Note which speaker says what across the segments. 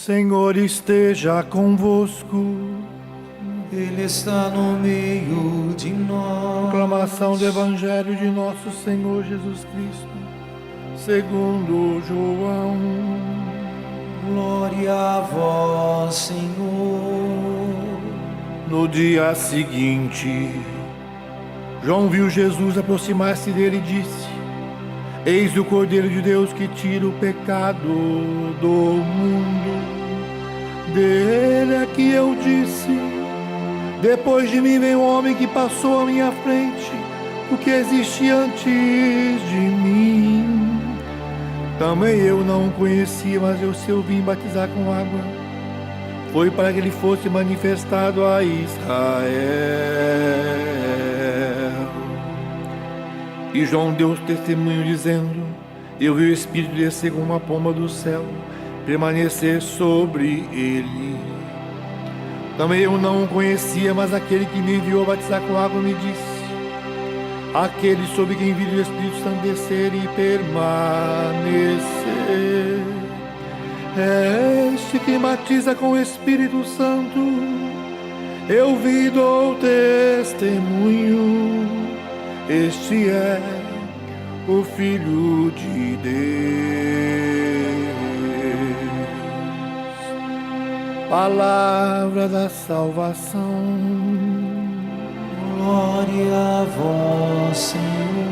Speaker 1: Senhor esteja convosco.
Speaker 2: Ele está no meio de nós.
Speaker 1: Proclamação do Evangelho de nosso Senhor Jesus Cristo, segundo João.
Speaker 2: Glória a vós, Senhor.
Speaker 1: No dia seguinte, João viu Jesus aproximar-se dele e disse: Eis o Cordeiro de Deus que tira o pecado do mundo. Dele é que eu disse: depois de mim vem um homem que passou à minha frente, o que existia antes de mim. Também eu não o conhecia, mas eu vim batizar com água. Foi para que ele fosse manifestado a Israel. E João deu testemunho dizendo: eu vi o Espírito descer como uma pomba do céu, permanecer sobre ele. Também eu não o conhecia, mas aquele que me enviou a batizar com água me disse: aquele sobre quem vive o Espírito Santo descer e permanecer, é este que batiza com o Espírito Santo. Eu vi e dou testemunho, este é o Filho de Deus. Palavra da salvação.
Speaker 2: Glória a vós, Senhor.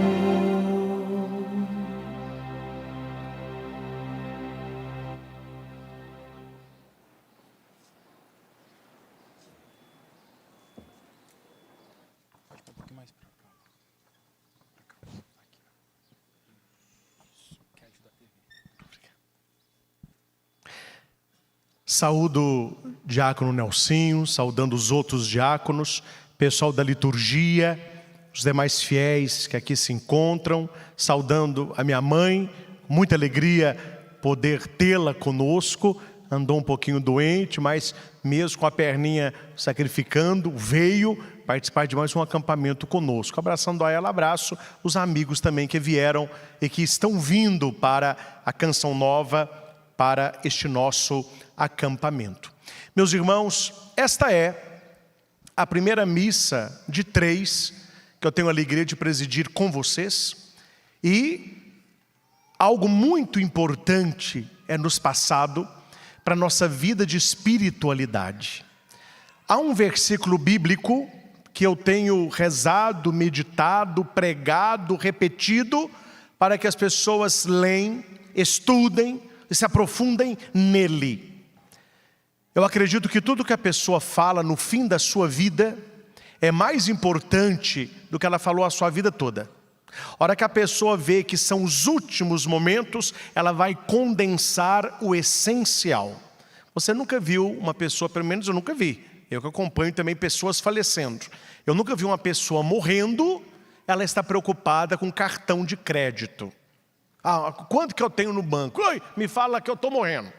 Speaker 3: Saúdo o diácono Nelsinho, saudando os outros diáconos, pessoal da liturgia, os demais fiéis que aqui se encontram, saudando a minha mãe, muita alegria poder tê-la conosco. Andou um pouquinho doente, mas mesmo com a perninha sacrificando, veio participar de mais um acampamento conosco. Abraçando a ela, abraço os amigos também que vieram e que estão vindo para a Canção Nova, para este nosso acampamento. Meus irmãos, esta é a primeira missa de 3 que eu tenho a alegria de presidir com vocês, e algo muito importante é nos passado para a nossa vida de espiritualidade. Há um versículo bíblico que eu tenho rezado, meditado, pregado, repetido, para que as pessoas leem, estudem e se aprofundem nele. Eu acredito que tudo que a pessoa fala no fim da sua vida é mais importante do que ela falou a sua vida toda. A hora que a pessoa vê que são os últimos momentos, ela vai condensar o essencial. Você nunca viu uma pessoa, pelo menos eu nunca vi, eu que acompanho também pessoas falecendo, eu nunca vi uma pessoa morrendo, ela está preocupada com cartão de crédito. Quanto que eu tenho no banco? Oi, me fala que eu estou morrendo.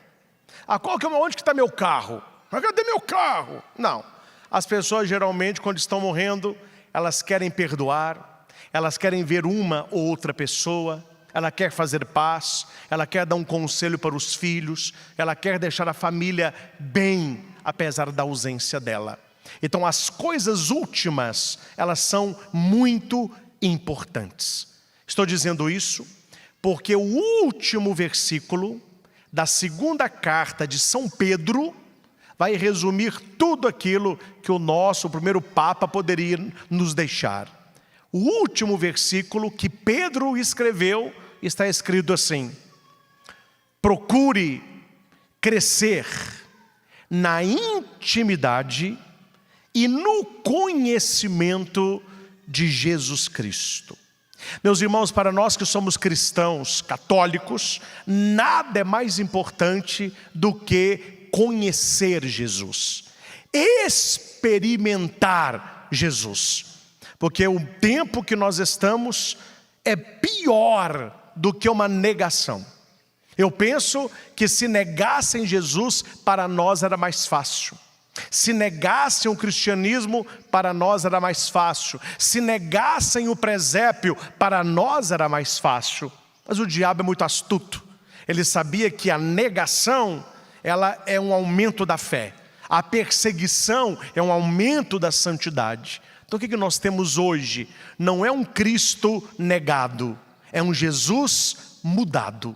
Speaker 3: Onde que está meu carro? Cadê meu carro? Não. As pessoas geralmente, quando estão morrendo, elas querem perdoar, elas querem ver uma ou outra pessoa, ela quer fazer paz, ela quer dar um conselho para os filhos, ela quer deixar a família bem, apesar da ausência dela. Então as coisas últimas, elas são muito importantes. Estou dizendo isso porque o último versículo da segunda carta de São Pedro vai resumir tudo aquilo que o primeiro Papa poderia nos deixar. O último versículo que Pedro escreveu está escrito assim: procure crescer na intimidade e no conhecimento de Jesus Cristo. Meus irmãos, para nós que somos cristãos católicos, nada é mais importante do que conhecer Jesus, experimentar Jesus, porque o tempo que nós estamos é pior do que uma negação. Eu penso que se negassem Jesus, para nós era mais fácil. Se negassem o cristianismo, para nós era mais fácil. Se negassem o presépio, para nós era mais fácil. Mas o diabo é muito astuto. Ele sabia que a negação ela é um aumento da fé. A perseguição é um aumento da santidade. Então o que nós temos hoje? Não é um Cristo negado, é um Jesus mudado.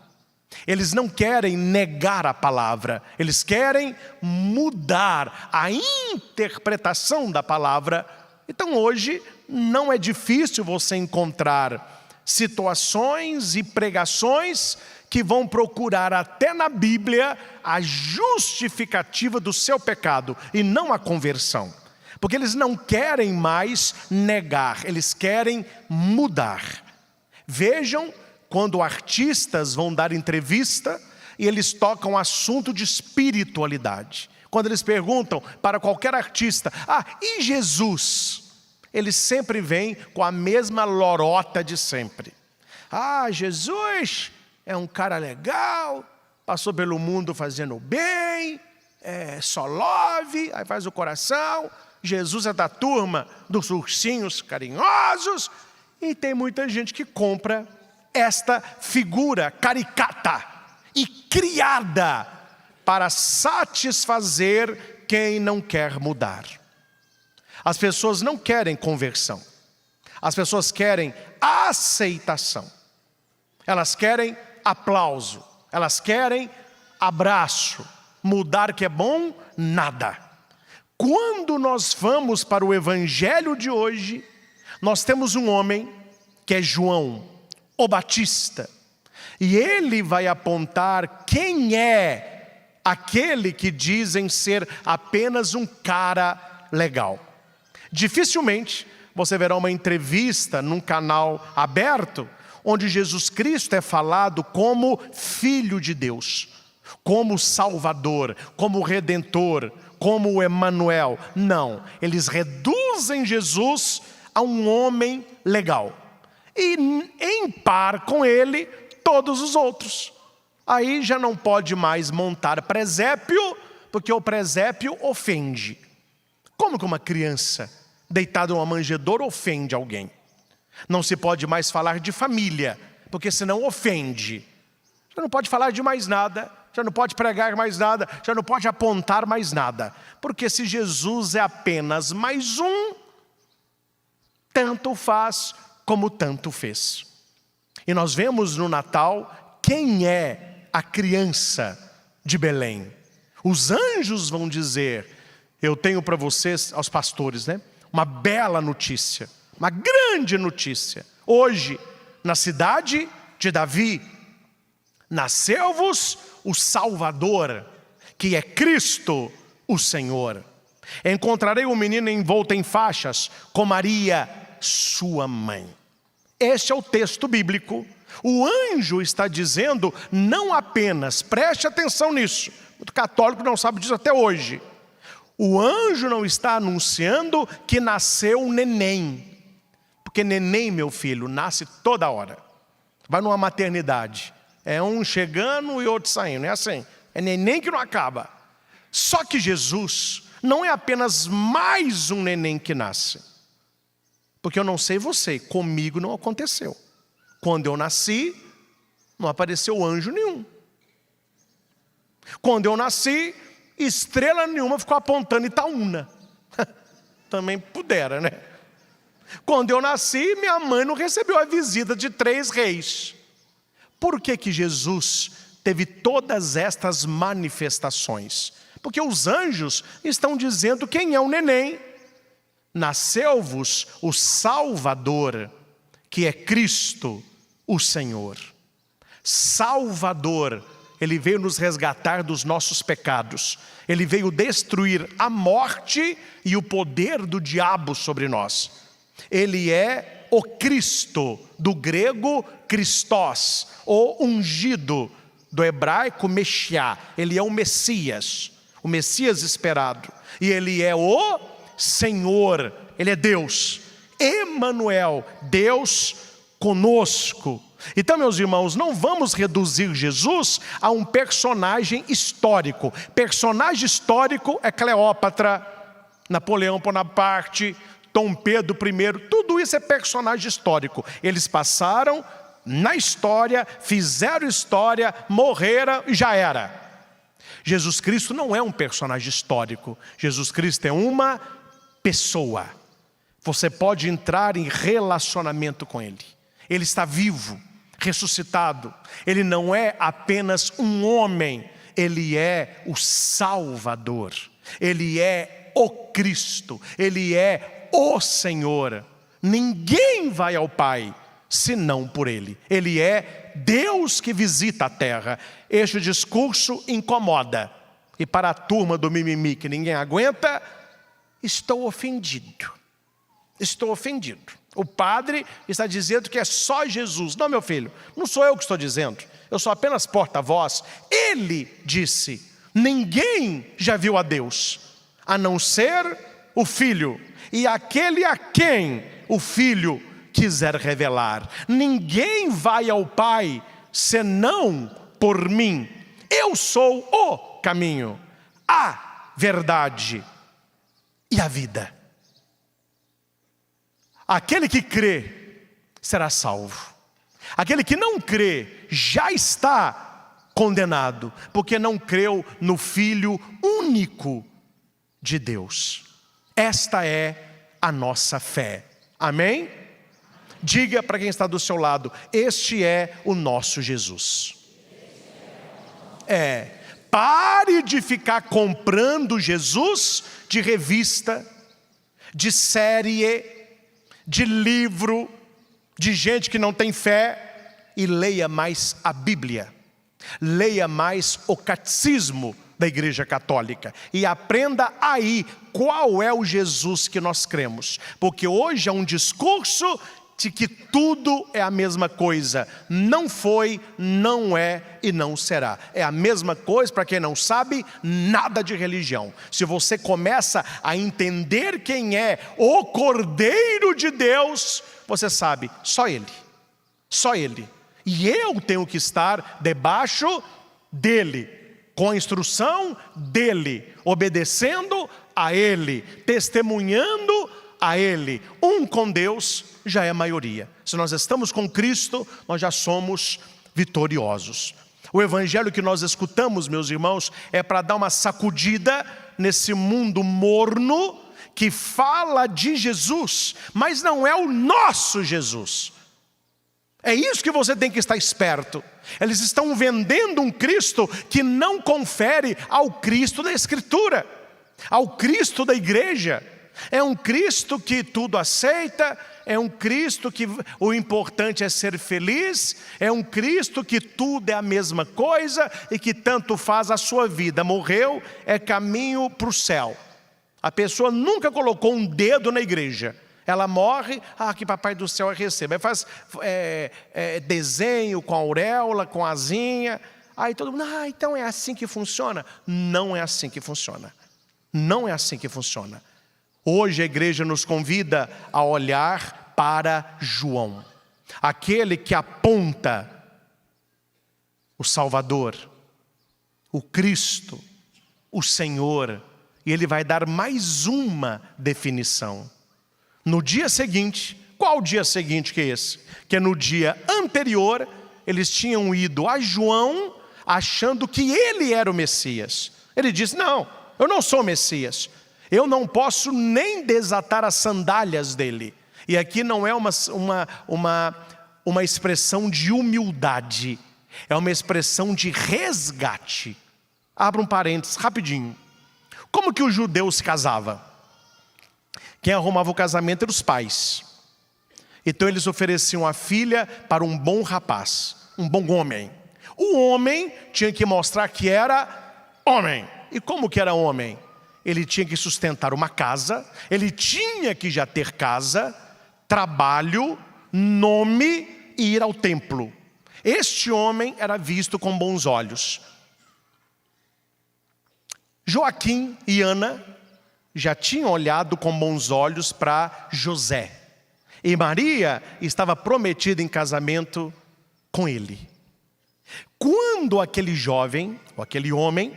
Speaker 3: Eles não querem negar a palavra, eles querem mudar a interpretação da palavra. Então hoje não é difícil você encontrar situações e pregações que vão procurar até na Bíblia a justificativa do seu pecado e não a conversão. Porque eles não querem mais negar, eles querem mudar. Vejam quando artistas vão dar entrevista e eles tocam assunto de espiritualidade. Quando eles perguntam para qualquer artista, e Jesus? Eles sempre vêm com a mesma lorota de sempre. Jesus é um cara legal, passou pelo mundo fazendo bem, só love, aí faz o coração. Jesus é da turma dos ursinhos carinhosos. E tem muita gente que compra esta figura caricata e criada para satisfazer quem não quer mudar. As pessoas não querem conversão. As pessoas querem aceitação. Elas querem aplauso. Elas querem abraço. Mudar que é bom, nada. Quando nós vamos para o evangelho de hoje, nós temos um homem que é João, o Batista. E ele vai apontar quem é aquele que dizem ser apenas um cara legal. Dificilmente você verá uma entrevista num canal aberto onde Jesus Cristo é falado como Filho de Deus, como Salvador, como Redentor, como Emanuel. Não, eles reduzem Jesus a um homem legal e em par com ele todos os outros. Aí já não pode mais montar presépio, porque o presépio ofende. Como que uma criança deitada numa manjedoura ofende alguém? Não se pode mais falar de família, porque senão ofende. Já não pode falar de mais nada, já não pode pregar mais nada, já não pode apontar mais nada. Porque se Jesus é apenas mais um, tanto faz como tanto fez. E nós vemos no Natal quem é a criança de Belém. Os anjos vão dizer, eu tenho para vocês, aos pastores, uma bela notícia, uma grande notícia. Hoje, na cidade de Davi, nasceu-vos o Salvador, que é Cristo o Senhor. Encontrarei o menino envolto em faixas, com Maria, sua mãe. Este é o texto bíblico. O anjo está dizendo não apenas, preste atenção nisso, o católico não sabe disso até hoje. O anjo não está anunciando que nasceu um neném, porque neném, meu filho, nasce toda hora. Vai numa maternidade, é um chegando e outro saindo, é assim, é neném que não acaba. Só que Jesus não é apenas mais um neném que nasce, porque eu não sei você, comigo não aconteceu. Quando eu nasci, não apareceu anjo nenhum. Quando eu nasci, estrela nenhuma ficou apontando Itaúna. Também pudera, né? Quando eu nasci, minha mãe não recebeu a visita de 3 reis. Por que que Jesus teve todas estas manifestações? Porque os anjos estão dizendo quem é o neném. Nasceu-vos o Salvador, que é Cristo, o Senhor. Salvador, Ele veio nos resgatar dos nossos pecados. Ele veio destruir a morte e o poder do diabo sobre nós. Ele é o Cristo, do grego Christos, o ungido, do hebraico Mexiá. Ele é o Messias esperado. E Ele é o Senhor, Ele é Deus. Emanuel, Deus conosco. Então, meus irmãos, não vamos reduzir Jesus a um personagem histórico. Personagem histórico é Cleópatra, Napoleão Bonaparte, Dom Pedro I, tudo isso é personagem histórico. Eles passaram na história, fizeram história, morreram e já era. Jesus Cristo não é um personagem histórico. Jesus Cristo é uma pessoa. Você pode entrar em relacionamento com Ele. Ele está vivo, ressuscitado. Ele não é apenas um homem. Ele é o Salvador. Ele é o Cristo. Ele é o Senhor. Ninguém vai ao Pai senão por Ele. Ele é Deus que visita a terra. Este discurso incomoda. E para a turma do mimimi que ninguém aguenta, estou ofendido. Estou ofendido. O padre está dizendo que é só Jesus. Não, meu filho, não sou eu que estou dizendo. Eu sou apenas porta-voz. Ele disse: ninguém já viu a Deus, a não ser o Filho. E aquele a quem o Filho quiser revelar. Ninguém vai ao Pai senão por mim. Eu sou o caminho, a verdade e a vida. Aquele que crê será salvo. Aquele que não crê já está condenado, porque não creu no Filho único de Deus. Esta é a nossa fé. Amém? Diga para quem está do seu lado: este é o nosso Jesus. Pare de ficar comprando Jesus de revista, de série, de livro, de gente que não tem fé, e leia mais a Bíblia. Leia mais o catecismo da Igreja Católica e aprenda aí qual é o Jesus que nós cremos. Porque hoje é um discurso de que tudo é a mesma coisa. Não foi, não é e não será. É a mesma coisa, para quem não sabe nada de religião. Se você começa a entender quem é o Cordeiro de Deus, você sabe, só Ele. Só Ele. E eu tenho que estar debaixo dEle, com a instrução dEle, obedecendo a Ele, testemunhando a Ele. Um com Deus já é maioria. Se nós estamos com Cristo, nós já somos vitoriosos. O evangelho que nós escutamos, meus irmãos, é para dar uma sacudida nesse mundo morno que fala de Jesus, mas não é o nosso Jesus. É isso que você tem que estar esperto. Eles estão vendendo um Cristo que não confere ao Cristo da Escritura, ao Cristo da igreja. É um Cristo que tudo aceita, é um Cristo que o importante é ser feliz, é um Cristo que tudo é a mesma coisa e que tanto faz a sua vida. Morreu, é caminho para o céu. A pessoa nunca colocou um dedo na igreja. Ela morre, que papai do céu receba. Aí faz desenho com auréola, com asinha. Aí todo mundo, então é assim que funciona. Não é assim que funciona. Não é assim que funciona. Hoje a igreja nos convida a olhar para João, aquele que aponta o Salvador, o Cristo, o Senhor. E ele vai dar mais uma definição. No dia seguinte, qual dia seguinte que é esse? Que no dia anterior, eles tinham ido a João, achando que ele era o Messias. Ele disse, não, eu não sou o Messias. Eu não posso nem desatar as sandálias dele. E aqui não é uma expressão de humildade. É uma expressão de resgate. Abra um parênteses, rapidinho. Como que o judeu se casava? Quem arrumava o casamento eram os pais. Então eles ofereciam a filha para um bom rapaz, um bom homem. O homem tinha que mostrar que era homem. E como que era homem? Ele tinha que sustentar uma casa, ele tinha que já ter casa, trabalho, nome e ir ao templo. Este homem era visto com bons olhos. Joaquim e Ana já tinham olhado com bons olhos para José. E Maria estava prometida em casamento com ele. Quando aquele jovem, ou aquele homem,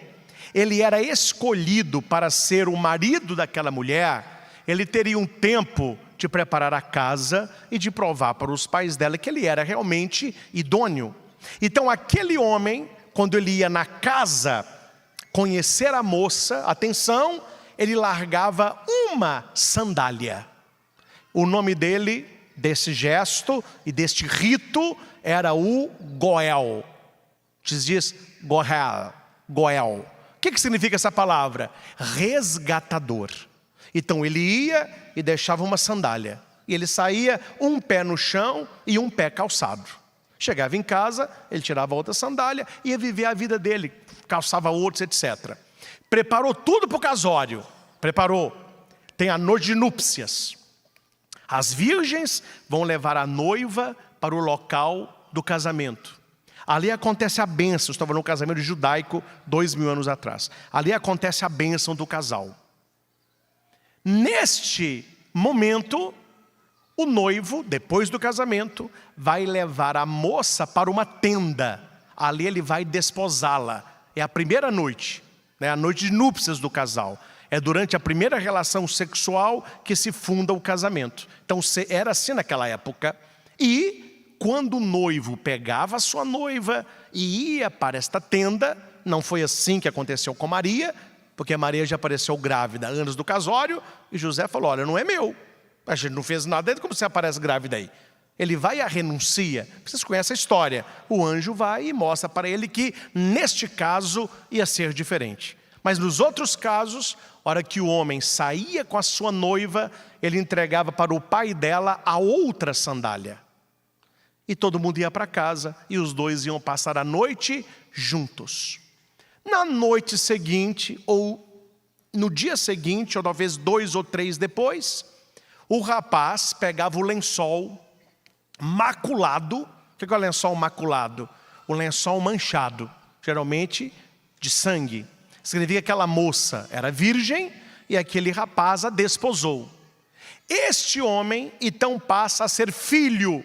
Speaker 3: ele era escolhido para ser o marido daquela mulher, ele teria um tempo de preparar a casa e de provar para os pais dela que ele era realmente idôneo. Então aquele homem, quando ele ia na casa conhecer a moça, atenção, ele largava uma sandália. O nome dele, desse gesto e deste rito, era o Goel. Diz Goel. Goel. O que significa essa palavra? Resgatador. Então ele ia e deixava uma sandália. E ele saía um pé no chão e um pé calçado. Chegava em casa, ele tirava outra sandália e ia viver a vida dele. Calçava outros, etc. Preparou tudo para o casório. Preparou. Tem a noite de núpcias. As virgens vão levar a noiva para o local do casamento. Ali acontece a bênção. Estava no casamento judaico 2000 anos atrás. Ali acontece a bênção do casal. Neste momento, o noivo, depois do casamento, vai levar a moça para uma tenda. Ali ele vai desposá-la. É a primeira noite, né? A noite de núpcias do casal. É durante a primeira relação sexual que se funda o casamento. Então era assim naquela época. E quando o noivo pegava a sua noiva e ia para esta tenda, não foi assim que aconteceu com Maria, porque Maria já apareceu grávida antes do casório, e José falou, olha, não é meu. A gente não fez nada, como você aparece grávida aí? Ele vai e renuncia. Vocês conhecem a história. O anjo vai e mostra para ele que, neste caso, ia ser diferente. Mas nos outros casos, a hora que o homem saía com a sua noiva, ele entregava para o pai dela a outra sandália. E todo mundo ia para casa e os dois iam passar a noite juntos. Na noite seguinte, ou no dia seguinte, ou talvez 2 ou 3 depois, o rapaz pegava o lençol maculado. O que é o lençol maculado? O lençol manchado, geralmente de sangue. Significa que aquela moça era virgem e aquele rapaz a desposou. Este homem então passa a ser filho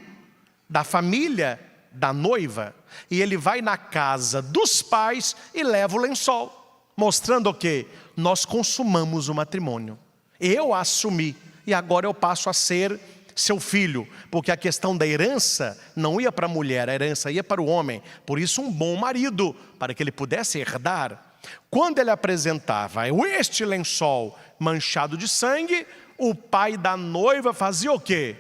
Speaker 3: da família da noiva. E ele vai na casa dos pais e leva o lençol, mostrando o quê? Nós consumamos o matrimônio. Eu assumi e agora eu passo a ser seu filho. Porque a questão da herança não ia para a mulher, a herança ia para o homem. Por isso um bom marido, para que ele pudesse herdar. Quando ele apresentava este lençol manchado de sangue, o pai da noiva fazia o quê?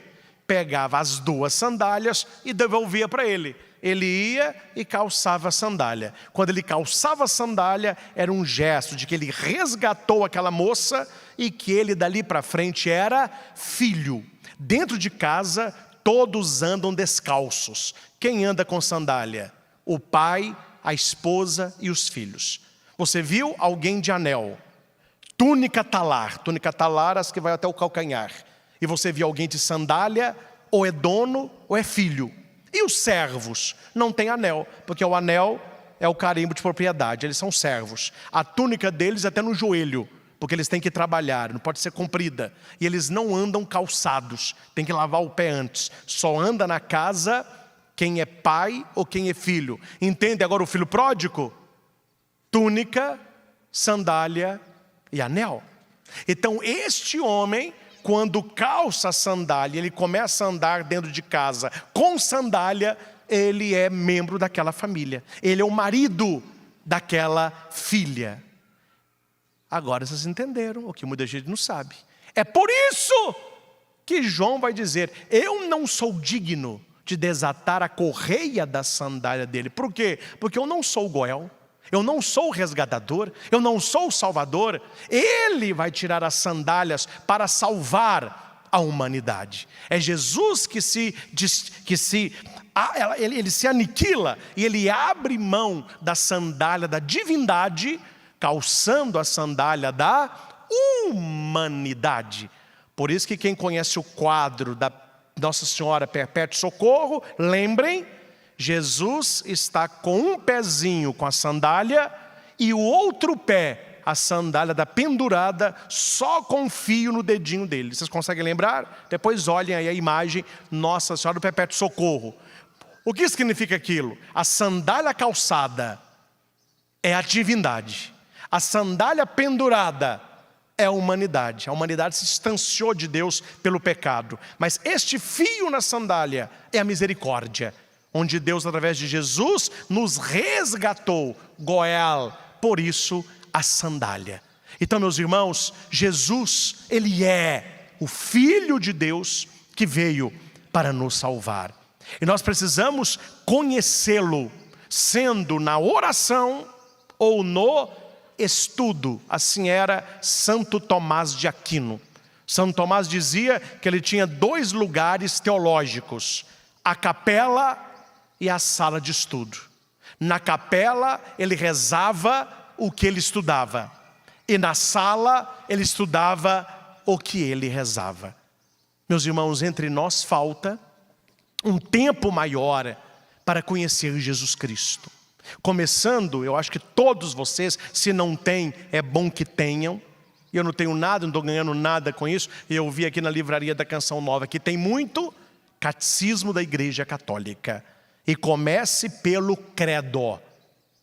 Speaker 3: Pegava as 2 sandálias e devolvia para ele. Ele ia e calçava a sandália. Quando ele calçava a sandália, era um gesto de que ele resgatou aquela moça e que ele dali para frente era filho. Dentro de casa, todos andam descalços. Quem anda com sandália? O pai, a esposa e os filhos. Você viu alguém de anel, túnica talar, as que vai até o calcanhar. E você viu alguém de sandália, ou é dono ou é filho. E os servos não têm anel, porque o anel é o carimbo de propriedade, eles são servos. A túnica deles é até no joelho, porque eles têm que trabalhar, não pode ser comprida. E eles não andam calçados, tem que lavar o pé antes. Só anda na casa quem é pai ou quem é filho. Entende agora o filho pródigo? Túnica, sandália e anel. Então este homem, quando calça a sandália, ele começa a andar dentro de casa com sandália, ele é membro daquela família. Ele é o marido daquela filha. Agora vocês entenderam o que muita gente não sabe. É por isso que João vai dizer, eu não sou digno de desatar a correia da sandália dele. Por quê? Porque eu não sou o Goel. Eu não sou o resgatador, eu não sou o salvador. Ele vai tirar as sandálias para salvar a humanidade. É Jesus ele se aniquila e ele abre mão da sandália da divindade, calçando a sandália da humanidade. Por isso que quem conhece o quadro da Nossa Senhora Perpétuo Socorro, lembrem, Jesus está com um pezinho com a sandália e o outro pé, a sandália da pendurada, só com um fio no dedinho dele. Vocês conseguem lembrar? Depois olhem aí a imagem, Nossa Senhora do Perpétuo Socorro. O que significa aquilo? A sandália calçada é a divindade. A sandália pendurada é a humanidade. A humanidade se distanciou de Deus pelo pecado. Mas este fio na sandália é a misericórdia, onde Deus, através de Jesus, nos resgatou. Goel, por isso a sandália. Então, meus irmãos, Jesus, Ele é o Filho de Deus que veio para nos salvar. E nós precisamos conhecê-lo, sendo na oração ou no estudo. Assim era Santo Tomás de Aquino. Santo Tomás dizia que ele tinha 2 lugares teológicos: a capela e a sala de estudo. Na capela ele rezava o que ele estudava, e na sala ele estudava o que ele rezava. Meus irmãos, entre nós falta um tempo maior para conhecer Jesus Cristo. Começando, eu acho que todos vocês, se não têm, é bom que tenham. E eu não tenho nada, não estou ganhando nada com isso. E eu vi aqui na livraria da Canção Nova que tem muito catecismo da Igreja Católica. E comece pelo credo.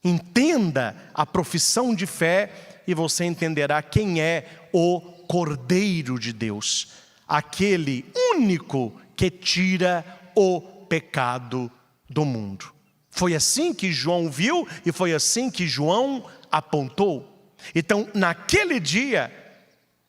Speaker 3: Entenda a profissão de fé e você entenderá quem é o Cordeiro de Deus, aquele único que tira o pecado do mundo. Foi assim que João viu e foi assim que João apontou. Então, naquele dia,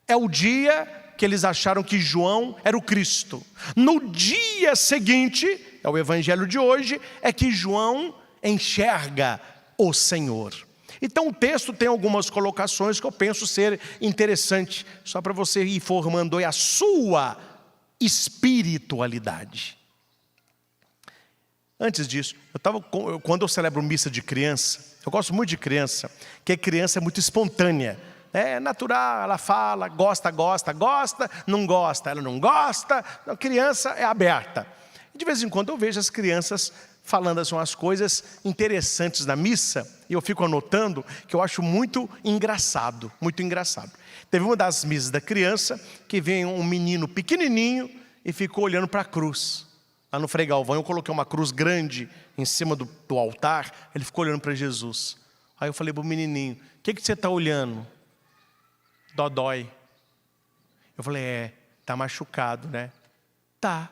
Speaker 3: é o dia que eles acharam que João era o Cristo. No dia seguinte, é o evangelho de hoje, é que João enxerga o Senhor. Então o texto tem algumas colocações que eu penso ser interessante, só para você ir formando a sua espiritualidade. Antes disso, quando eu celebro missa de criança, eu gosto muito de criança, porque criança é muito espontânea. É natural, ela fala, gosta, não gosta, ela não gosta. A criança é aberta. De vez em quando eu vejo as crianças falando assim, umas coisas interessantes na missa, e eu fico anotando, que eu acho muito engraçado, muito engraçado. Teve uma das missas da criança, que veio um menino pequenininho e ficou olhando para a cruz. Lá no Frei Galvão eu coloquei uma cruz grande em cima do altar, ele ficou olhando para Jesus. Aí eu falei para o menininho, o que você está olhando? Dodói. Eu falei, está machucado, né? Tá.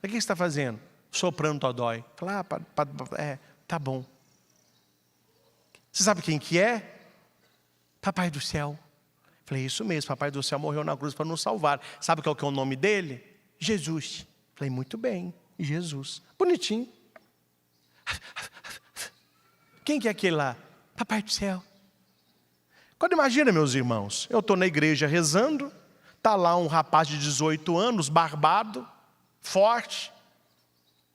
Speaker 3: O que você está fazendo? Soprando dodói. Eu falei, tá bom. Você sabe quem que é? Papai do céu. Eu falei, isso mesmo, Papai do céu morreu na cruz para nos salvar. Sabe qual que é o nome dele? Jesus. Eu falei, muito bem, Jesus. Bonitinho. Quem que é aquele lá? Papai do céu. Quando imagina, meus irmãos, eu estou na igreja rezando, está lá um rapaz de 18 anos, barbado, forte,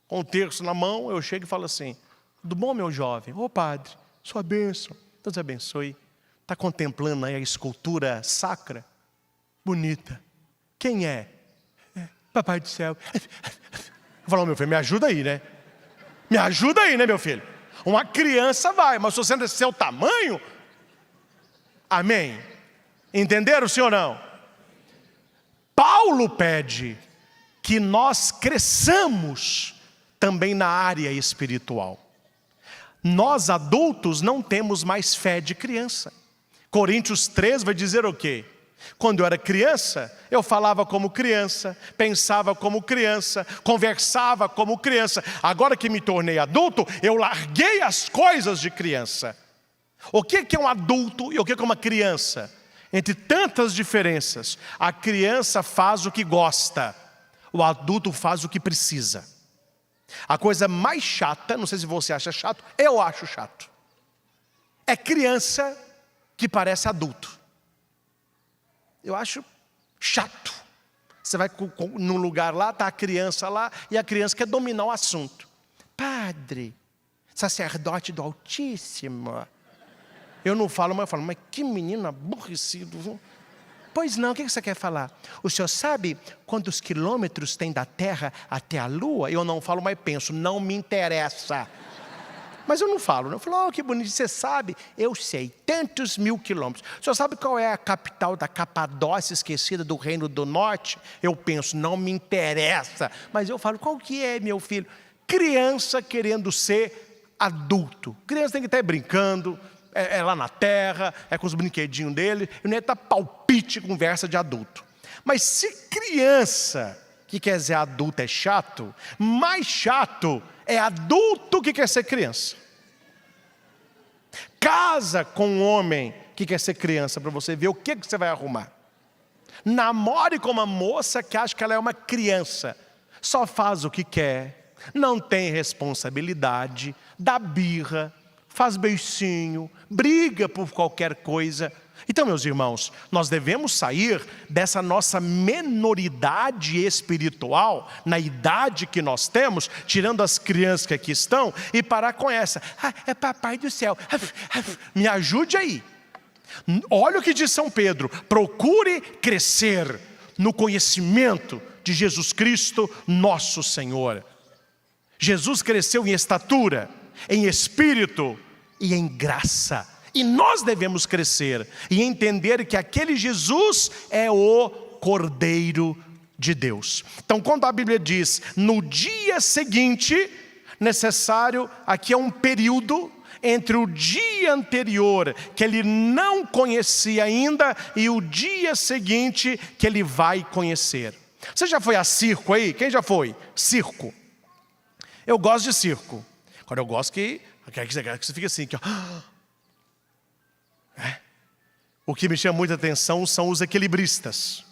Speaker 3: com um terço na mão, eu chego e falo assim, tudo bom, meu jovem? Ô padre, sua bênção, Deus abençoe. Está contemplando aí a escultura sacra? Bonita. Quem é? Papai do céu. Eu falo, meu filho, me ajuda aí, né? Me ajuda aí, né, meu filho? Uma criança vai, mas se você é seu tamanho... Amém? Entenderam, sim ou não? Paulo pede que nós cresçamos também na área espiritual. Nós adultos não temos mais fé de criança. Coríntios 3 vai dizer o quê? Quando eu era criança, eu falava como criança, pensava como criança, conversava como criança. Agora que me tornei adulto, eu larguei as coisas de criança. O que é um adulto e o que é uma criança? Entre tantas diferenças, a criança faz o que gosta, o adulto faz o que precisa. A coisa mais chata, não sei se você acha chato, eu acho chato, é criança que parece adulto. Eu acho chato. Você vai num lugar lá, está a criança lá, e a criança quer dominar o assunto. Padre, sacerdote do Altíssimo. Eu não falo, mas eu falo, mas que menino aborrecido. Pois não, o que você quer falar? O senhor sabe quantos quilômetros tem da Terra até a Lua? Eu não falo, mas penso, não me interessa. Mas eu não falo, eu falo, que bonito, você sabe? Eu sei, tantos mil quilômetros. O senhor sabe qual é a capital da Capadócia esquecida do Reino do Norte? Eu penso, não me interessa. Mas eu falo, qual que é, meu filho? Criança querendo ser adulto. Criança tem que estar brincando, é lá na terra, é com os brinquedinhos dele, e não é estar palpite conversa de adulto. Mas se criança que quer ser adulto é chato, mais chato é adulto que quer ser criança. Casa com um homem que quer ser criança para você ver o que você vai arrumar. Namore com uma moça que acha que ela é uma criança. Só faz o que quer, não tem responsabilidade, dá birra, faz beicinho, briga por qualquer coisa. Então, meus irmãos, nós devemos sair dessa nossa menoridade espiritual, na idade que nós temos, tirando as crianças que aqui estão, e parar com essa: é papai do céu, me ajude aí. Olha o que diz São Pedro: procure crescer no conhecimento de Jesus Cristo, nosso Senhor. Jesus cresceu em estatura, em espírito e em graça. E nós devemos crescer e entender que aquele Jesus é o Cordeiro de Deus. Então, quando a Bíblia diz no dia seguinte, necessário, aqui é um período entre o dia anterior, que ele não conhecia ainda, e o dia seguinte, que ele vai conhecer. Você já foi a circo aí? Quem já foi? Circo. Eu gosto de circo. Agora eu gosto que você fica assim, que, O que me chama muita atenção são os equilibristas.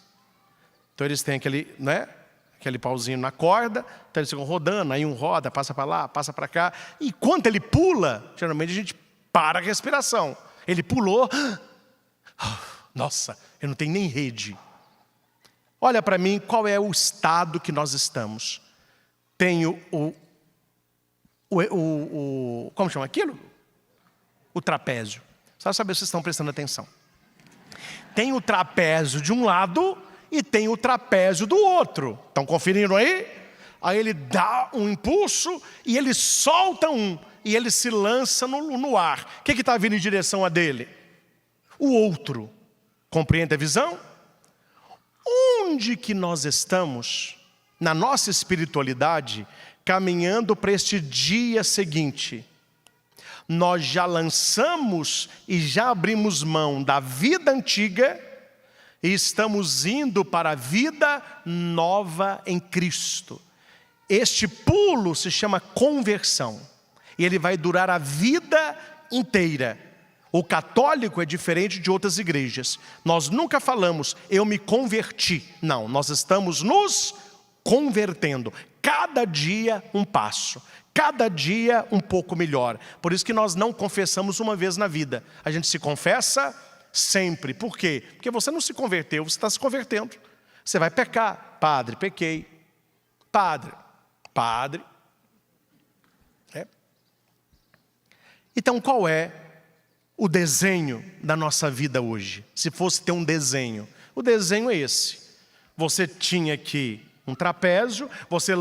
Speaker 3: Então eles têm aquele pauzinho na corda, então eles ficam rodando, aí um roda, passa para lá, passa para cá. E enquanto ele pula, geralmente a gente para a respiração. Ele pulou, nossa, eu não tenho nem rede. Olha para mim qual é o estado que nós estamos. Tenho como chama aquilo? O trapézio. Só saber se vocês estão prestando atenção. Tem o trapézio de um lado e tem o trapézio do outro. Estão conferindo aí? Aí ele dá um impulso e ele solta um. E ele se lança no ar. O que está vindo em direção a dele? O outro. Compreende a visão? Onde que nós estamos, na nossa espiritualidade, caminhando para este dia seguinte? Nós já lançamos e já abrimos mão da vida antiga e estamos indo para a vida nova em Cristo. Este pulo se chama conversão e ele vai durar a vida inteira. O católico é diferente de outras igrejas. Nós nunca falamos, eu me converti. Não, nós estamos nos convertendo. Cada dia um passo. Cada dia um pouco melhor. Por isso que nós não confessamos uma vez na vida. A gente se confessa sempre. Por quê? Porque você não se converteu, você está se convertendo. Você vai pecar. Padre, pequei. Padre. Então qual é o desenho da nossa vida hoje? Se fosse ter um desenho. O desenho é esse. Você tinha aqui um trapézio, você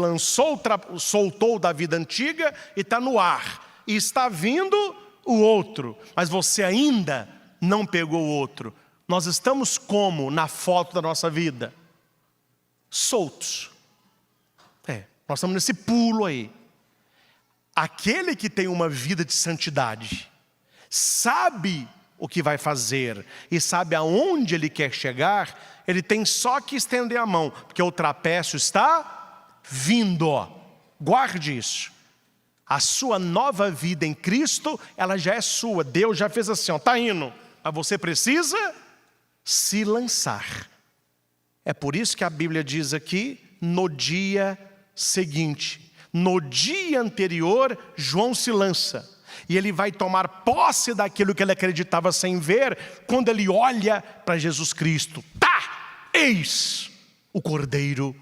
Speaker 3: soltou da vida antiga e está no ar. E está vindo o outro, mas você ainda não pegou o outro. Nós estamos como na foto da nossa vida? Soltos. Nós estamos nesse pulo aí. Aquele que tem uma vida de santidade, sabe o que vai fazer e sabe aonde ele quer chegar, ele tem só que estender a mão, porque o trapézio está vindo. Guarde isso. A sua nova vida em Cristo, ela já é sua. Deus já fez assim, está indo. Mas você precisa se lançar. É por isso que a Bíblia diz aqui, no dia seguinte. No dia anterior, João se lança. E ele vai tomar posse daquilo que ele acreditava sem ver, quando ele olha para Jesus Cristo. Eis o Cordeiro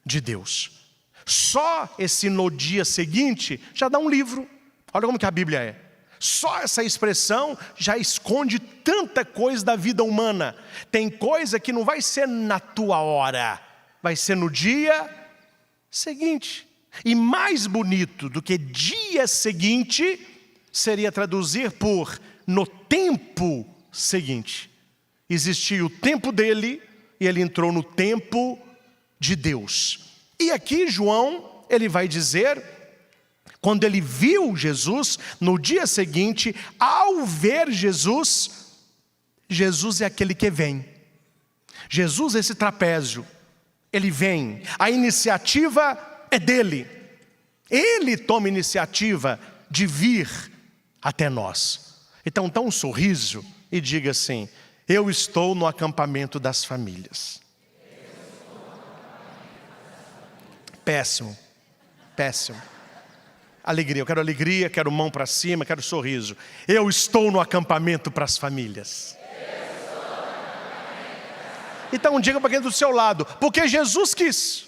Speaker 3: de Deus. Só esse no dia seguinte já dá um livro. Olha como que a Bíblia é. Só essa expressão já esconde tanta coisa da vida humana. Tem coisa que não vai ser na tua hora, vai ser no dia seguinte. E mais bonito do que dia seguinte seria traduzir por no tempo seguinte. Existia o tempo dele e ele entrou no tempo de Deus. E aqui João, ele vai dizer, quando ele viu Jesus, no dia seguinte, ao ver Jesus, Jesus é aquele que vem. Jesus é esse trapézio, ele vem, a iniciativa é dele. Ele toma iniciativa de vir até nós. Então dá um sorriso e diga assim: eu estou no acampamento das famílias. Péssimo, péssimo. Alegria, eu alegria, quero mão para cima, quero sorriso. Eu estou no acampamento para as famílias. Então diga para quem está do seu lado: porque Jesus quis.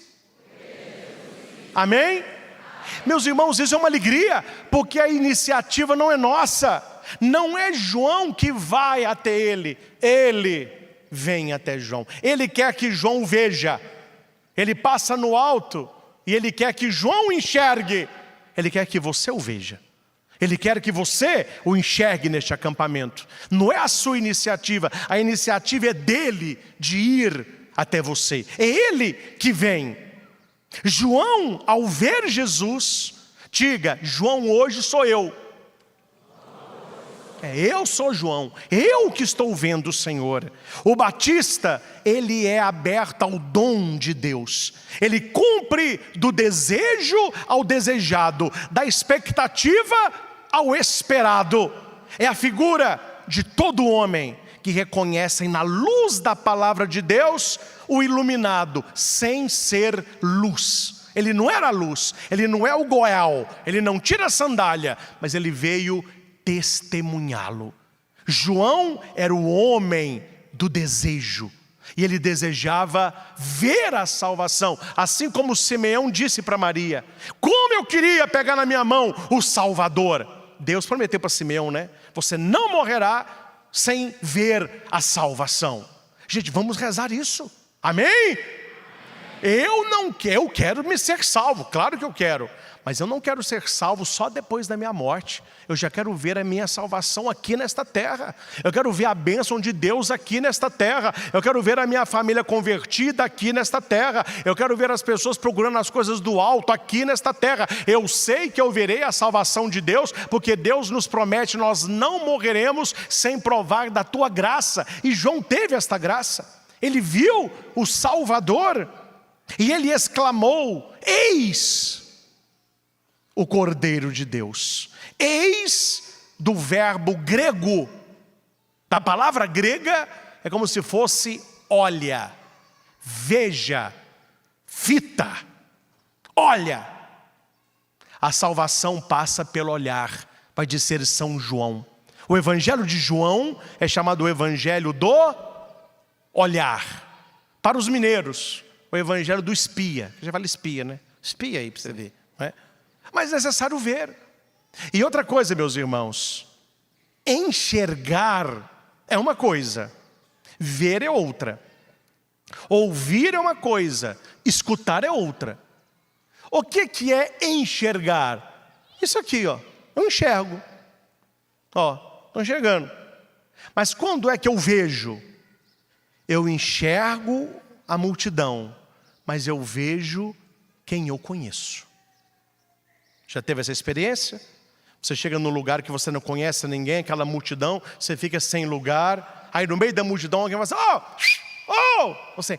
Speaker 3: Amém? Meus irmãos, isso é uma alegria, porque a iniciativa não é nossa. Não é João que vai até ele, ele vem até João. Ele quer que João veja. Ele passa no alto e ele quer que João enxergue. Ele quer que você o veja. Ele quer que você o enxergue neste acampamento. Não é a sua iniciativa, a iniciativa é dele de ir até você. É ele que vem. João, ao ver Jesus, diga: João, hoje sou eu. Eu sou João, eu que estou vendo o Senhor. O Batista, ele é aberto ao dom de Deus. Ele cumpre do desejo ao desejado, da expectativa ao esperado. É a figura de todo homem que reconhecem na luz da palavra de Deus o iluminado, sem ser luz. Ele não era luz, ele não é o Goel, ele não tira a sandália, mas ele veio testemunhá-lo. João era o homem do desejo, e ele desejava ver a salvação, assim como Simeão disse para Maria: como eu queria pegar na minha mão o Salvador. Deus prometeu para Simeão, né? Você não morrerá sem ver a salvação. Gente, vamos rezar isso, amém? Eu quero me ser salvo, claro que eu quero, mas eu não quero ser salvo só depois da minha morte. Eu já quero ver a minha salvação aqui nesta terra. Eu quero ver a bênção de Deus aqui nesta terra. Eu quero ver a minha família convertida aqui nesta terra. Eu quero ver as pessoas procurando as coisas do alto aqui nesta terra. Eu sei que eu verei a salvação de Deus, porque Deus nos promete: nós não morreremos sem provar da tua graça. E João teve esta graça. Ele viu o Salvador e ele exclamou: eis o Cordeiro de Deus. Eis, do verbo grego, da palavra grega, é como se fosse olha, veja, fita, olha. A salvação passa pelo olhar, vai dizer São João. O evangelho de João é chamado o evangelho do olhar. Para os mineiros, o evangelho do espia. Já fala espia, né? Espia aí para você ver, não é? Mas é necessário ver. E outra coisa, meus irmãos, enxergar é uma coisa, ver é outra. Ouvir é uma coisa, escutar é outra. O que é enxergar? Isso aqui, ó, eu enxergo. Ó, estou enxergando. Mas quando é que eu vejo? Eu enxergo a multidão, mas eu vejo quem eu conheço. Já teve essa experiência? Você chega num lugar que você não conhece ninguém, aquela multidão, você fica sem lugar, aí no meio da multidão alguém fala assim: oh! Você,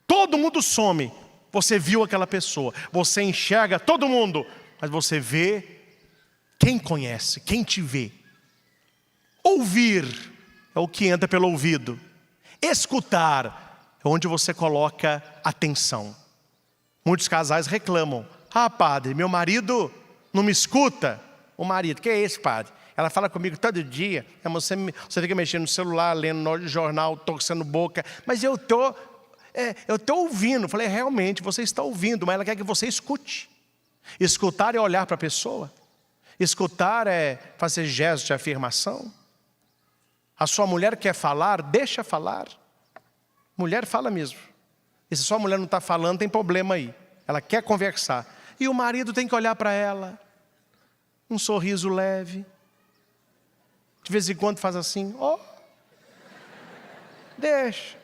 Speaker 3: todo mundo some. Você viu aquela pessoa, você enxerga todo mundo, mas você vê quem conhece, quem te vê. Ouvir é o que entra pelo ouvido. Escutar é onde você coloca atenção. Muitos casais reclamam: ah, padre, meu marido não me escuta. O marido: que é esse, padre? Ela fala comigo todo dia. Você fica mexendo no celular, lendo no jornal, torcendo boca. Mas eu estou ouvindo. Falei: realmente, você está ouvindo, mas ela quer que você escute. Escutar é olhar para a pessoa. Escutar é fazer gestos de afirmação. A sua mulher quer falar, deixa falar. Mulher fala mesmo. E se sua mulher não está falando, tem problema aí. Ela quer conversar. E o marido tem que olhar para ela. Um sorriso leve. De vez em quando faz assim: ó. Deixa.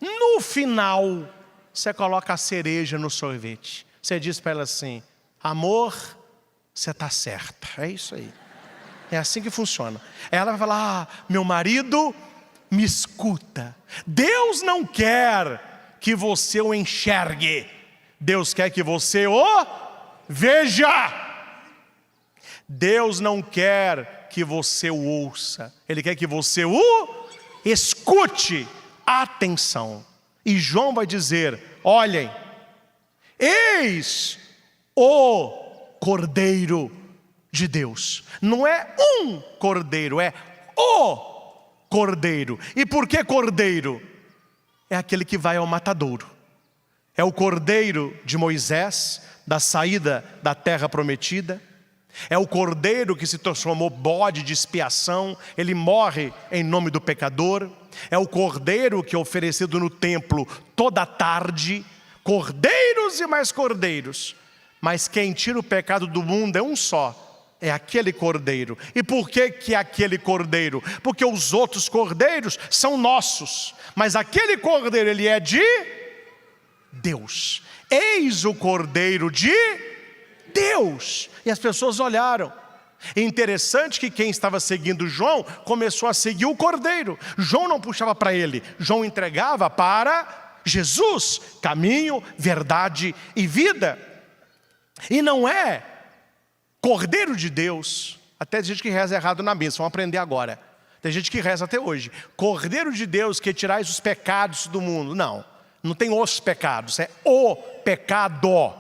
Speaker 3: No final, você coloca a cereja no sorvete. Você diz para ela assim: amor, você está certa. É isso aí. É assim que funciona. Ela vai falar: ah, meu marido me escuta. Deus não quer que você o enxergue. Deus quer que você o veja. Deus não quer que você o ouça. Ele quer que você o escute. Atenção. E João vai dizer, olhem, eis o Cordeiro de Deus. Não é um cordeiro, é o Cordeiro. E por que cordeiro? É aquele que vai ao matadouro. É o cordeiro de Moisés, da saída da terra prometida. É o cordeiro que se transformou bode de expiação. Ele morre em nome do pecador. É o cordeiro que é oferecido no templo toda a tarde. Cordeiros e mais cordeiros. Mas quem tira o pecado do mundo é um só. É aquele cordeiro. E por que é aquele cordeiro? Porque os outros cordeiros são nossos. Mas aquele cordeiro, ele é de Deus. Eis o Cordeiro de Deus. E as pessoas olharam. É interessante que quem estava seguindo João começou a seguir o Cordeiro. João não puxava para ele, João entregava para Jesus, caminho, verdade e vida. E não é Cordeiro de Deus. Até tem gente que reza errado na missa, vamos aprender agora. Tem gente que reza até hoje. Cordeiro de Deus que tirais os pecados do mundo. Não tem os pecados, é o pecado.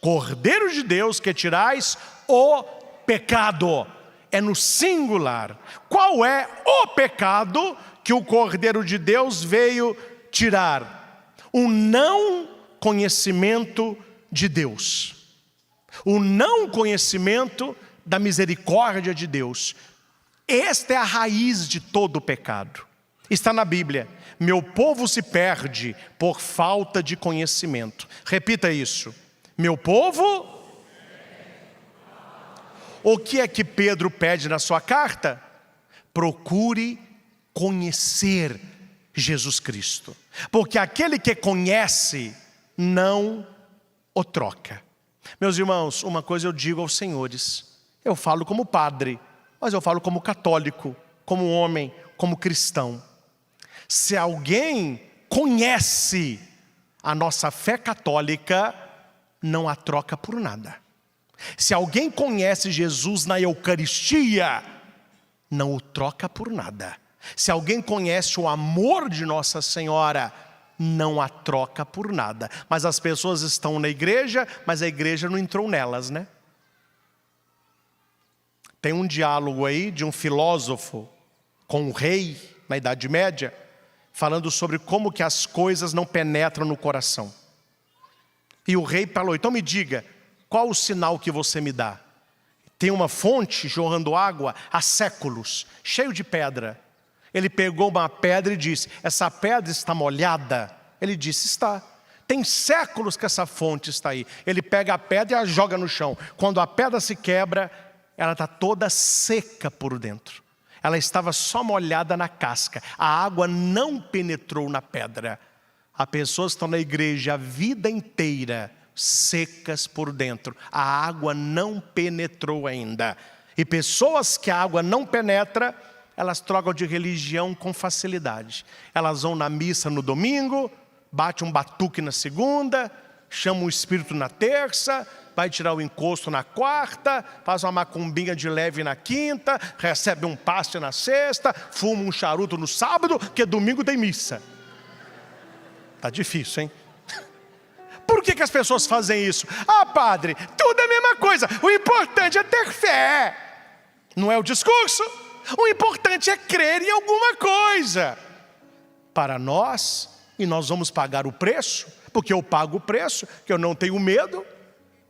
Speaker 3: Cordeiro de Deus que tirais o pecado. É no singular. Qual é o pecado que o Cordeiro de Deus veio tirar? O não conhecimento de Deus. O não conhecimento da misericórdia de Deus. Esta é a raiz de todo o pecado. Está na Bíblia. Meu povo se perde por falta de conhecimento. Repita isso. Meu povo. O que é que Pedro pede na sua carta? Procure conhecer Jesus Cristo. Porque aquele que conhece não o troca. Meus irmãos, uma coisa eu digo aos senhores. Eu falo como padre, mas eu falo como católico, como homem, como cristão. Se alguém conhece a nossa fé católica, não a troca por nada. Se alguém conhece Jesus na Eucaristia, não o troca por nada. Se alguém conhece o amor de Nossa Senhora, não a troca por nada. Mas as pessoas estão na igreja, mas a igreja não entrou nelas, né? Tem um diálogo aí de um filósofo com um rei na Idade Média, falando sobre como que as coisas não penetram no coração. E o rei falou, então me diga, qual o sinal que você me dá? Tem uma fonte jorrando água há séculos, cheio de pedra. Ele pegou uma pedra e disse, essa pedra está molhada? Ele disse, está. Tem séculos que essa fonte está aí. Ele pega a pedra e a joga no chão. Quando a pedra se quebra, ela está toda seca por dentro. Ela estava só molhada na casca. A água não penetrou na pedra. Há pessoas que estão na igreja a vida inteira secas por dentro. A água não penetrou ainda. E pessoas que a água não penetra, elas trocam de religião com facilidade. Elas vão na missa no domingo, bate um batuque na segunda, chama o espírito na terça, vai tirar o encosto na quarta, faz uma macumbinha de leve na quinta, recebe um passe na sexta, fuma um charuto no sábado, porque domingo tem missa. Tá difícil, hein? Por que as pessoas fazem isso? Ah, padre, tudo é a mesma coisa. O importante é ter fé. Não é o discurso? O importante é crer em alguma coisa. Para nós, e nós vamos pagar o preço, porque eu pago o preço, que eu não tenho medo.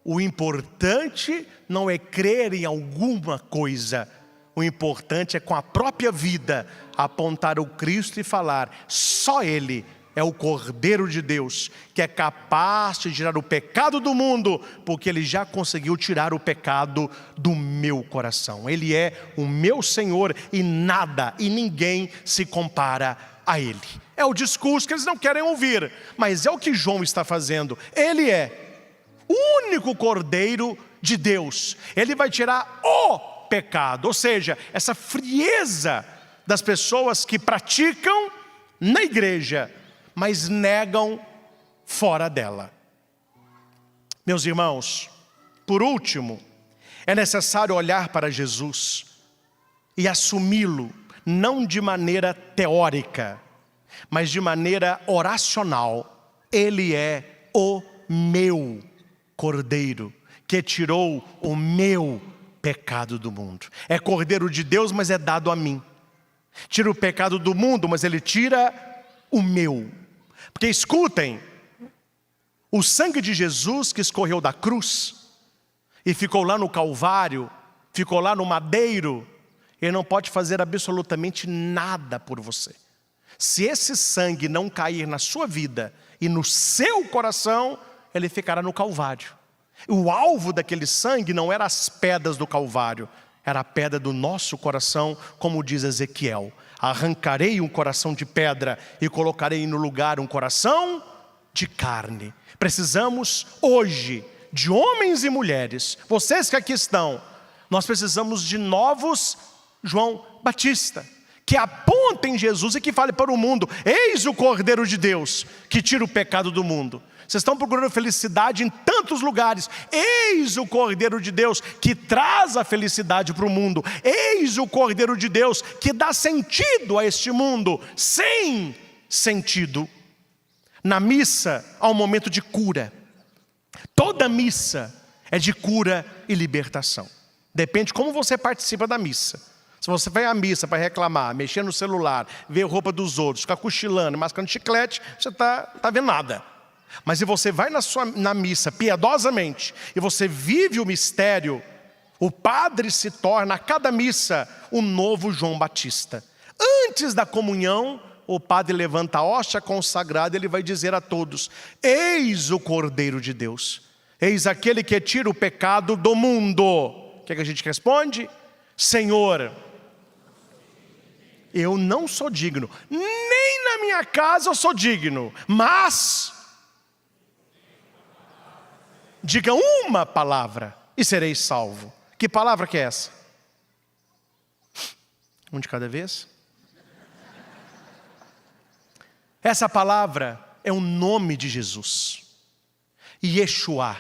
Speaker 3: O importante não é crer em alguma coisa. O importante é com a própria vida apontar o Cristo e falar, só Ele é o Cordeiro de Deus, que é capaz de tirar o pecado do mundo, porque Ele já conseguiu tirar o pecado do meu coração. Ele é o meu Senhor e nada e ninguém se compara a Ele. É o discurso que eles não querem ouvir, mas é o que João está fazendo. Ele é o único Cordeiro de Deus. Ele vai tirar o pecado, ou seja, essa frieza das pessoas que praticam na igreja, mas negam fora dela. Meus irmãos, por último, é necessário olhar para Jesus e assumi-lo, não de maneira teórica, mas de maneira oracional. Ele é o meu Cordeiro, que tirou o meu pecado do mundo. É Cordeiro de Deus, mas é dado a mim. Tira o pecado do mundo, mas ele tira o meu. Porque escutem, o sangue de Jesus que escorreu da cruz e ficou lá no Calvário, ficou lá no madeiro, ele não pode fazer absolutamente nada por você. Se esse sangue não cair na sua vida e no seu coração, ele ficará no Calvário. O alvo daquele sangue não era as pedras do Calvário, era a pedra do nosso coração, como diz Ezequiel. Arrancarei um coração de pedra e colocarei no lugar um coração de carne. Precisamos hoje de homens e mulheres, vocês que aqui estão, nós precisamos de novos João Batista, que apontem Jesus e que fale para o mundo: eis o Cordeiro de Deus que tira o pecado do mundo. Vocês estão procurando felicidade em tantos lugares. Eis o Cordeiro de Deus que traz a felicidade para o mundo. Eis o Cordeiro de Deus que dá sentido a este mundo sem sentido. Na missa há um momento de cura. Toda missa é de cura e libertação. Depende de como você participa da missa. Se você vai à missa para reclamar, mexer no celular, ver a roupa dos outros, ficar cochilando, mascando chiclete, você está vendo nada. Mas se você vai na missa piedosamente e você vive o mistério, o padre se torna a cada missa um novo João Batista. Antes da comunhão, o padre levanta a hóstia consagrada e ele vai dizer a todos: eis o Cordeiro de Deus, eis aquele que tira o pecado do mundo. O que a gente responde? Senhor, eu não sou digno, nem na minha casa eu sou digno, mas diga uma palavra e serei salvo. Que palavra que é essa? Um de cada vez? Essa palavra é o nome de Jesus. Yeshua.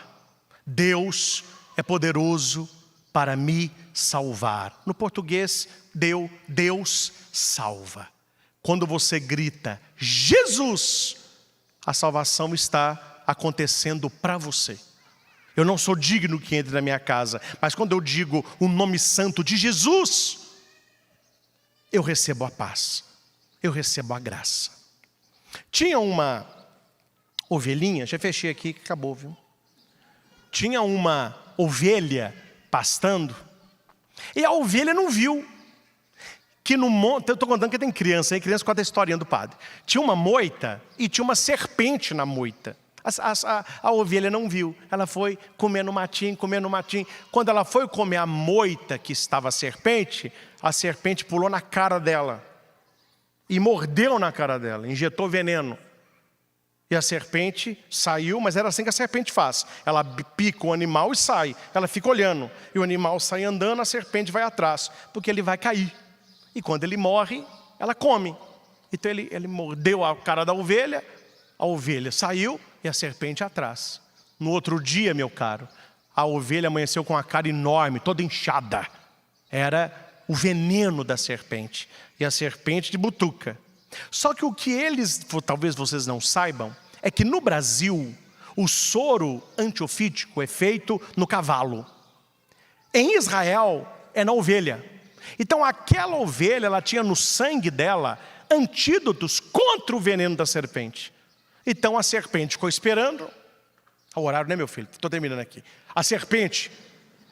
Speaker 3: Deus é poderoso para me salvar. No português, Deus salva. Quando você grita Jesus, a salvação está acontecendo para você. Eu não sou digno que entre na minha casa, mas quando eu digo o nome santo de Jesus, eu recebo a paz, eu recebo a graça. Tinha uma ovelhinha, já fechei aqui que acabou, viu? Tinha uma ovelha pastando, e a ovelha não viu que no monte, eu estou contando que tem criança, aí criança conta a historinha do padre. Tinha uma moita e tinha uma serpente na moita. A ovelha não viu, ela foi comendo matinho. Quando ela foi comer a moita que estava a serpente pulou na cara dela e mordeu na cara dela, injetou veneno. E a serpente saiu, mas era assim que a serpente faz. Ela pica o animal e sai, ela fica olhando. E o animal sai andando, a serpente vai atrás, porque ele vai cair. E quando ele morre, ela come. Então ele mordeu a cara da ovelha, a ovelha saiu e a serpente atrás. No outro dia, meu caro, a ovelha amanheceu com a cara enorme, toda inchada. Era o veneno da serpente. E a serpente de butuca. Só que o que talvez vocês não saibam, é que no Brasil, o soro antiofídico é feito no cavalo. Em Israel, é na ovelha. Então aquela ovelha, ela tinha no sangue dela antídotos contra o veneno da serpente. Então a serpente ficou esperando. O horário, né, meu filho? Estou terminando aqui. A serpente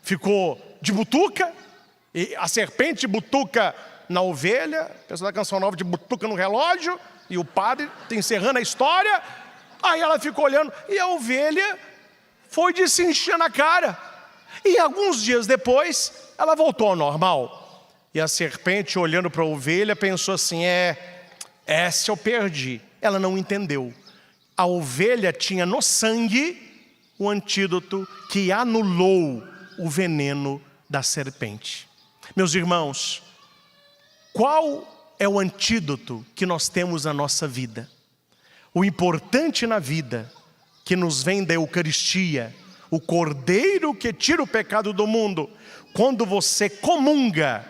Speaker 3: ficou de butuca. E a serpente butuca na ovelha. A pessoa da Canção Nova de butuca no relógio. E o padre está encerrando a história. Aí ela ficou olhando. E a ovelha foi desinchando a cara. E alguns dias depois, ela voltou ao normal. E a serpente, olhando para a ovelha, pensou assim: essa eu perdi. Ela não entendeu. A ovelha tinha no sangue o antídoto que anulou o veneno da serpente. Meus irmãos, qual é o antídoto que nós temos na nossa vida? O importante na vida, que nos vem da Eucaristia, o Cordeiro que tira o pecado do mundo. Quando você comunga,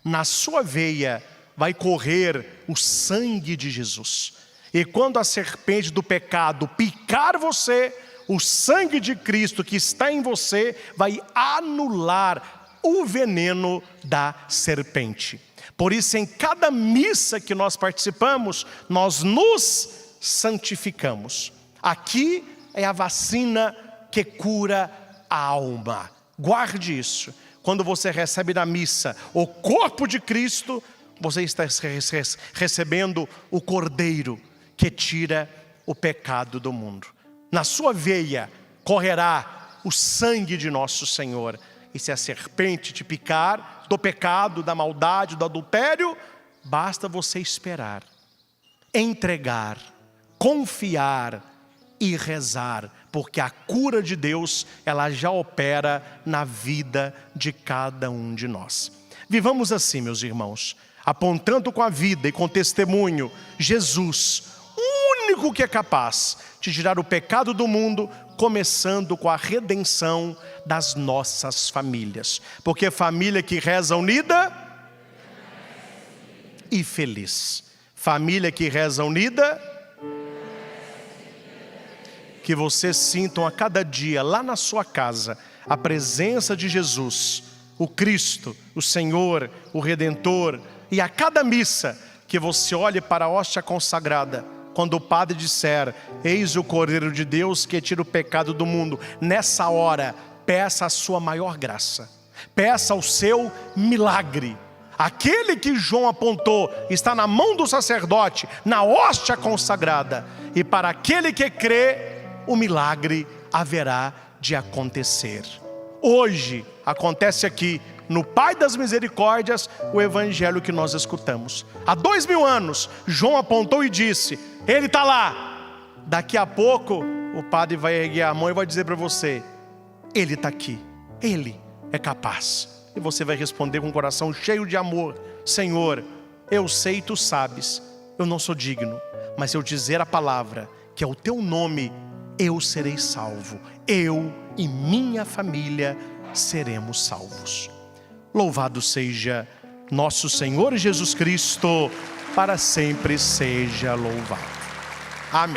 Speaker 3: na sua veia vai correr o sangue de Jesus. E quando a serpente do pecado picar você, o sangue de Cristo que está em você vai anular o veneno da serpente. Por isso, em cada missa que nós participamos, nós nos santificamos. Aqui é a vacina que cura a alma. Guarde isso. Quando você recebe na missa o corpo de Cristo, você está recebendo o Cordeiro que tira o pecado do mundo. Na sua veia correrá o sangue de nosso Senhor. E se a serpente te picar do pecado, da maldade, do adultério, basta você esperar, entregar, confiar e rezar, porque a cura de Deus, ela já opera na vida de cada um de nós. Vivamos assim, meus irmãos, apontando com a vida e com testemunho Jesus, o único que é capaz de tirar o pecado do mundo, começando com a redenção das nossas famílias. Porque família que reza unida e feliz. Família que reza unida, que vocês sintam a cada dia lá na sua casa a presença de Jesus, o Cristo, o Senhor, o Redentor. E a cada missa que você olhe para a hóstia consagrada, quando o padre disser, eis o Cordeiro de Deus que tira o pecado do mundo, nessa hora, peça a sua maior graça, peça o seu milagre. Aquele que João apontou está na mão do sacerdote, na hóstia consagrada. E para aquele que crê, o milagre haverá de acontecer. Hoje acontece aqui, no Pai das Misericórdias, o evangelho que nós escutamos. Há 2000 anos, João apontou e disse, ele está lá. Daqui a pouco, o padre vai erguer a mão e vai dizer para você, ele está aqui, ele é capaz. E você vai responder com o coração cheio de amor, Senhor, eu sei, tu sabes, eu não sou digno, mas se eu dizer a palavra, que é o teu nome, eu serei salvo. Eu e minha família seremos salvos. Louvado seja nosso Senhor Jesus Cristo, para sempre seja louvado. Amém.